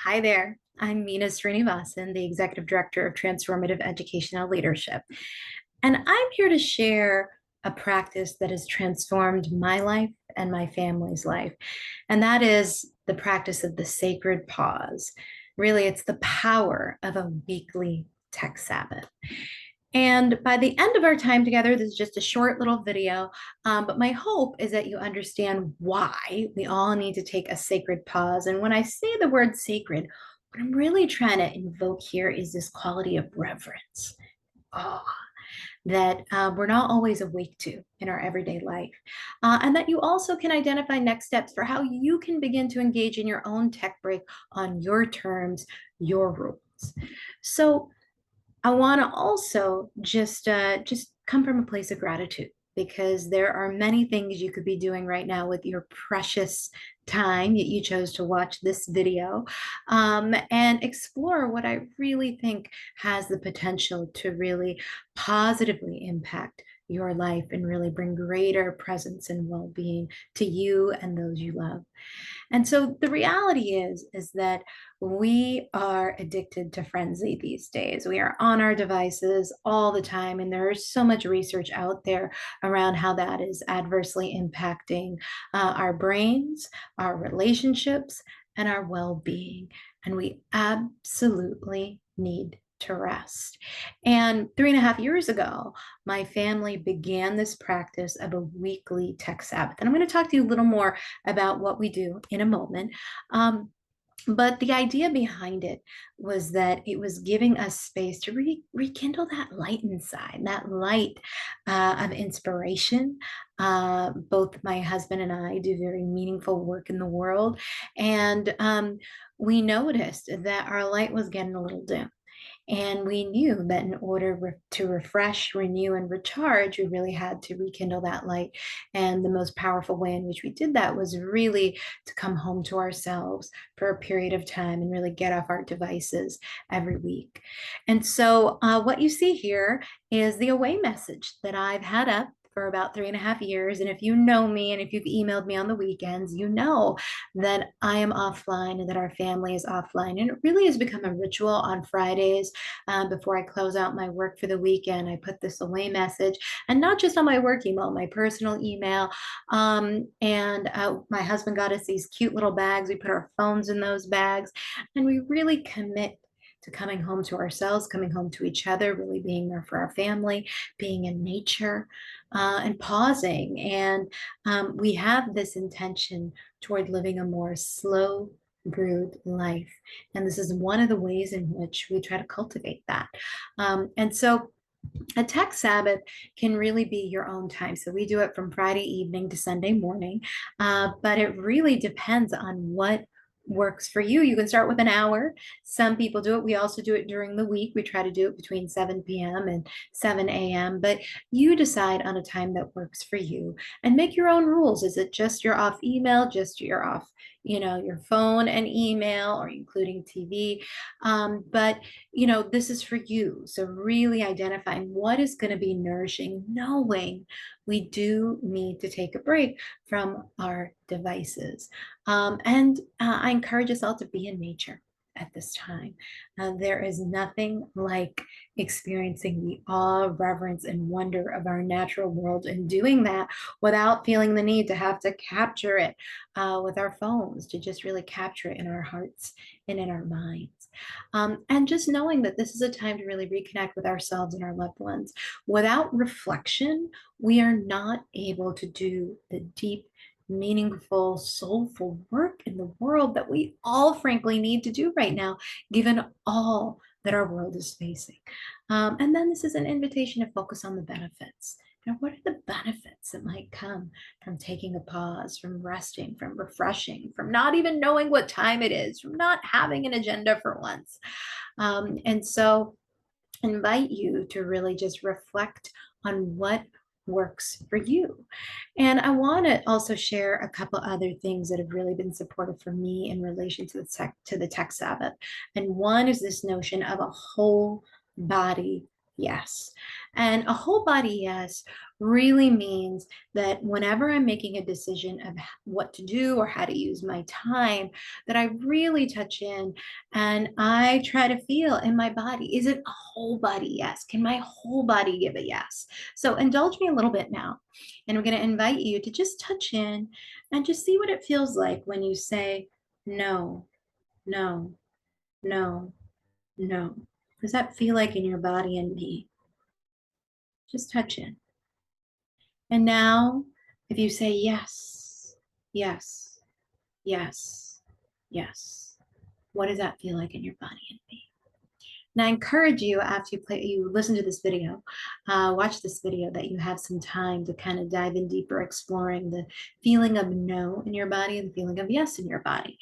Hi there. I'm Meena Srinivasan, the Executive Director of Transformative Educational Leadership. And I'm here to share a practice that has transformed my life and my family's life. And that is the practice of the sacred pause. Really, it's the power of a weekly tech Sabbath. And by the end of our time together, this is just a short little video, but my hope is that you understand why we all need to take a sacred pause. And when I say the word sacred, what I'm really trying to invoke here is this quality of reverence, awe, that we're not always awake to in our everyday life. And that you also can identify next steps for how you can begin to engage in your own tech break on your terms, your rules. So, I want to also just come from a place of gratitude because there are many things you could be doing right now with your precious time that you chose to watch this video and explore what I really think has the potential to really positively impact your life and really bring greater presence and well-being to you and those you love. And so the reality is that we are addicted to frenzy these days. We are on our devices all the time, and there is so much research out there around how that is adversely impacting our brains, our relationships, and our well-being. And we absolutely need to rest. And 3.5 years ago, my family began this practice of a weekly tech Sabbath. And I'm going to talk to you a little more about what we do in a moment. But the idea behind it was that it was giving us space to rekindle that light inside, that light of inspiration. Both my husband and I do very meaningful work in the world. And we noticed that our light was getting a little dim. And we knew that in order to refresh, renew, and recharge, we really had to rekindle that light. And the most powerful way in which we did that was really to come home to ourselves for a period of time and really get off our devices every week. And so, what you see here is the away message that I've had up for about 3.5 years. And if you know me and if you've emailed me on the weekends, you know that I am offline and that our family is offline. And it really has become a ritual on Fridays before I close out my work for the weekend. I put this away message, and not just on my work email, my personal email. And my husband got us these cute little bags. We put our phones in those bags, and we really commit to coming home to ourselves, coming home to each other, really being there for our family, being in nature, and pausing. And we have this intention toward living a more slow, brewed life. And this is one of the ways in which we try to cultivate that. And so a tech Sabbath can really be your own time. So we do it from Friday evening to Sunday morning, but it really depends on what works for you. You can start with an hour. Some people do it. We also do it during the week. We try to do it between 7 p.m. and 7 a.m., but you decide on a time that works for you and make your own rules. Is it just you're off email, just you're off, your phone and email, or including TV? But this is for you. So really identifying what is going to be nourishing, knowing we do need to take a break from our devices. And I encourage us all to be in nature at this time. There is nothing like experiencing the awe, reverence, and wonder of our natural world, and doing that without feeling the need to have to capture it with our phones, to just really capture it in our hearts and in our minds. And just knowing that this is a time to really reconnect with ourselves and our loved ones. Without reflection, we are not able to do the deep, meaningful, soulful work in the world that we all frankly need to do right now, given all that our world is facing. And then this is an invitation to focus on the benefits. What are the benefits that might come from taking a pause, from resting, from refreshing, from not even knowing what time it is, from not having an agenda for once? And so invite you to really just reflect on what works for you. And I want to also share a couple other things that have really been supportive for me in relation to the tech Sabbath. And one is this notion of a whole body yes. And a whole body yes really means that whenever I'm making a decision of what to do or how to use my time, that I really touch in and I try to feel in my body, is it a whole body yes? Can my whole body give a yes? So indulge me a little bit now. And I'm going to invite you to just touch in and just see what it feels like when you say no, no, no, no. Does that feel like in your body and me? Just touch in. And now, if you say yes, yes, yes, yes, what does that feel like in your body and me? And I encourage you after you listen to this video, watch this video, that you have some time to kind of dive in deeper, exploring the feeling of no in your body and the feeling of yes in your body.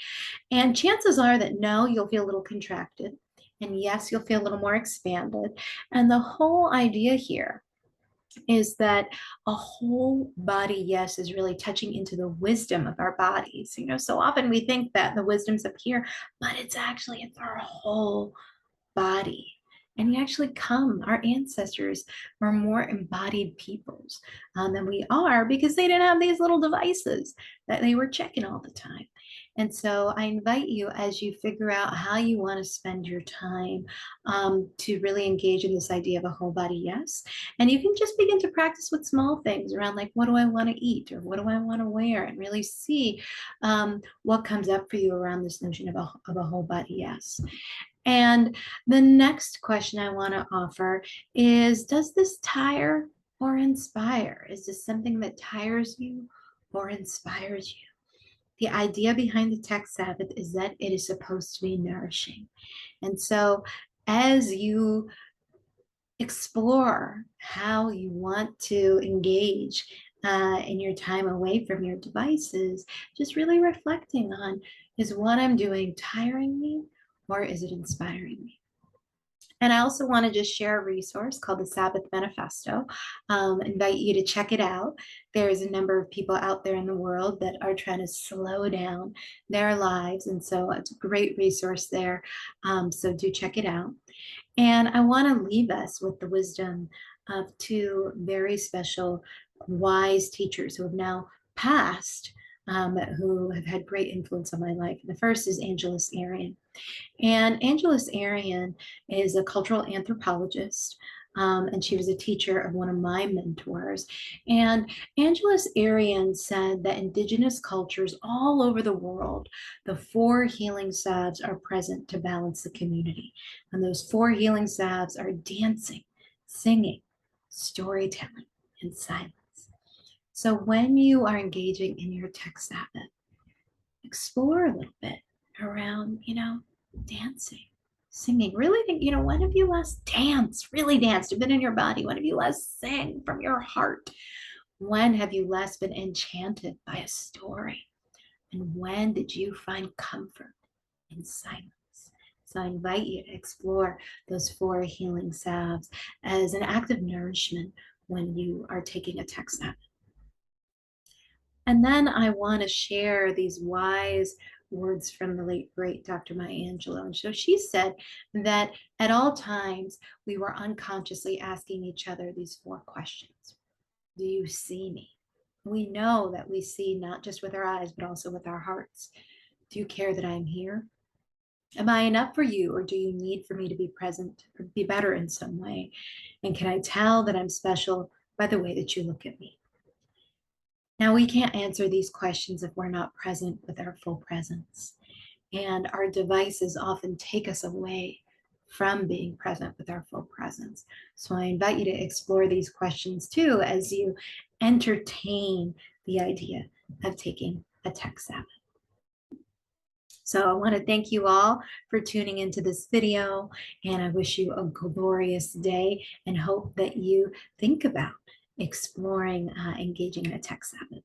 And chances are that no, you'll feel a little contracted, and yes, you'll feel a little more expanded. And the whole idea here is that a whole body yes is really touching into the wisdom of our bodies. So often we think that the wisdom's up here, but it's our whole body. And we actually our ancestors were more embodied peoples than we are, because they didn't have these little devices that they were checking all the time. And so I invite you, as you figure out how you want to spend your time, to really engage in this idea of a whole body yes. And you can just begin to practice with small things around, like, what do I want to eat, or what do I want to wear, and really see what comes up for you around this notion of a whole body yes. And the next question I want to offer is, does this tire or inspire? Is this something that tires you or inspires you? The idea behind the tech Sabbath is that it is supposed to be nourishing. And so as you explore how you want to engage in your time away from your devices, just really reflecting on, is what I'm doing tiring me, or is it inspiring me? And I also want to just share a resource called the Sabbath Manifesto. Invite you to check it out. There's a number of people out there in the world that are trying to slow down their lives. And so it's a great resource there. So do check it out. And I want to leave us with the wisdom of two very special, wise teachers who have now passed, who have had great influence on my life. The first is Angeles Arian. And Angeles Arian is a cultural anthropologist, and she was a teacher of one of my mentors. And Angeles Arian said that indigenous cultures all over the world, the four healing salves are present to balance the community. And those four healing salves are dancing, singing, storytelling, and silence. So when you are engaging in your tech Sabbath, explore a little bit around, dancing, singing. Really think, when have you last danced, really danced, have been in your body? When have you last sang from your heart? When have you last been enchanted by a story? And when did you find comfort in silence? So I invite you to explore those four healing salves as an act of nourishment when you are taking a tech Sabbath. And then I want to share these wise words from the late, great Dr. Maya Angelou. And so she said that at all times, we were unconsciously asking each other these four questions. Do you see me? We know that we see not just with our eyes, but also with our hearts. Do you care that I'm here? Am I enough for you, or do you need for me to be present or be better in some way? And can I tell that I'm special by the way that you look at me? Now, we can't answer these questions if we're not present with our full presence. And our devices often take us away from being present with our full presence. So I invite you to explore these questions too as you entertain the idea of taking a tech Sabbath. So I want to thank you all for tuning into this video, and I wish you a glorious day and hope that you think about exploring engaging in a tech Sabbath.